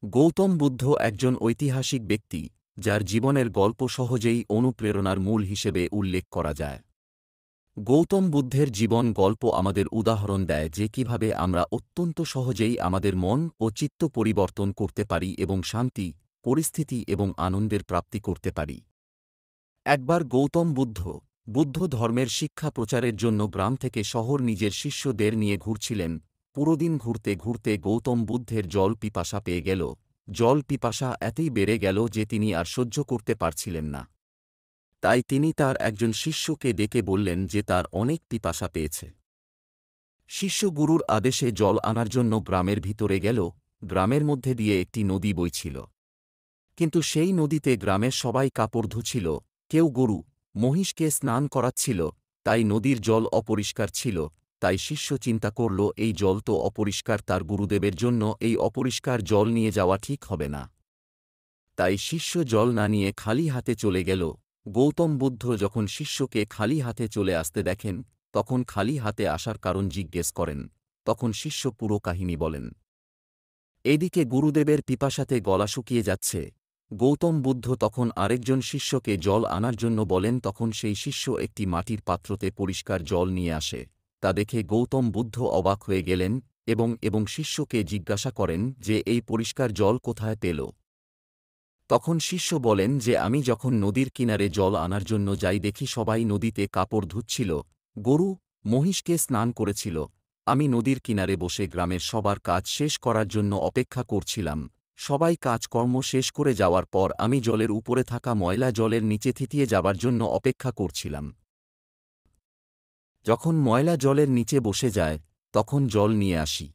গৌতম বুদ্ধ একজন ঐতিহাসিক ব্যক্তি, যার জীবনের গল্প সহজেই অনুপ্রেরণার মূল হিসেবে উল্লেখ করা যায়। গৌতম বুদ্ধের জীবন গল্প আমাদের উদাহরণ দেয় যে কিভাবে আমরা অত্যন্ত সহজেই আমাদের মন ও চিত্ত পরিবর্তন করতে পারি এবং শান্তি, পরিস্থিতি এবং আনন্দের প্রাপ্তি করতে পারি। একবার গৌতম বুদ্ধ ধর্মের শিক্ষা প্রচারের জন্য গ্রাম থেকে শহর নিজের শিষ্যদের নিয়ে ঘুরছিলেন। পুরো দিন ঘুরতে ঘুরতে গৌতম বুদ্ধের জল পিপাসা পেয়ে গেল। জল পিপাসা এতই বেড়ে গেল যে তিনি আর সহ্য করতে পারছিলেন না। তাই তিনি তার একজন শিষ্যকে ডেকে বললেন যে তার অনেক পিপাসা পেয়েছে। শিষ্য গুরুর আদেশে জল আনার জন্য গ্রামের ভিতরে গেল। গ্রামের মধ্যে দিয়ে একটি নদী বইছিল, কিন্তু সেই নদীতে গ্রামের সবাই কাপড় ধুছিল, কেউ গরু, মহিষকে স্নান করাচ্ছিল, তাই নদীর জল অপরিষ্কার ছিল। তাই শিষ্য চিন্তা করল, এই জল তো অপরিষ্কার, তার গুরুদেবের জন্য এই অপরিষ্কার জল নিয়ে যাওয়া ঠিক হবে না। তাই শিষ্য জল না নিয়ে খালি হাতে চলে গেল। গৌতম বুদ্ধ যখন শিষ্যকে খালি হাতে চলে আসতে দেখেন, তখন খালি হাতে আসার কারণ জিজ্ঞেস করেন। তখন শিষ্য পুরো কাহিনী বলেন। এদিকে গুরুদেবের পিপাসাতে গলা শুকিয়ে যাচ্ছে। গৌতম বুদ্ধ তখন আরেকজন শিষ্যকে জল আনার জন্য বলেন। তখন সেই শিষ্য একটি মাটির পাত্রতে পরিষ্কার জল নিয়ে আসে। তা দেখে গৌতম বুদ্ধ অবাক হয়ে গেলেন এবং শিষ্যকে জিজ্ঞাসা করেন যে এই পরিষ্কার জল কোথায় পেল। তখন শিষ্য বলেন যে আমি যখন নদীর কিনারে জল আনার জন্য যাই দেখি সবাই নদীতে কাপড় ধুচ্ছিল, গরু, মহিষকে স্নান করেছিল। আমি নদীর কিনারে বসে গ্রামের সবার কাজ শেষ করার জন্য অপেক্ষা করছিলাম। সবাই কাজকর্ম শেষ করে যাওয়ার পর আমি জলের উপরে থাকা ময়লা জলের নিচে থিতিয়ে যাবার জন্য অপেক্ষা করছিলাম। যখন ময়লা জলের নিচে বসে যায়, তখন জল নিয়ে আসি।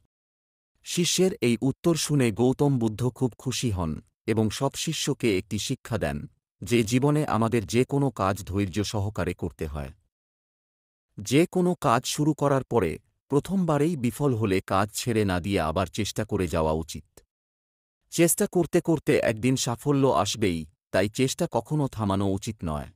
শিষ্যের এই উত্তর শুনে গৌতম বুদ্ধ খুব খুশি হন এবং সব শিষ্যকে একটি শিক্ষা দেন যে জীবনে আমাদের যে কোনো কাজ ধৈর্য সহকারে করতে হয়। যে কোনো কাজ শুরু করার পরে প্রথমবারেই বিফল হলে কাজ ছেড়ে না দিয়ে আবার চেষ্টা করে যাওয়া উচিত। চেষ্টা করতে করতে একদিন সাফল্য আসবেই, তাই চেষ্টা কখনো থামানো উচিত নয়।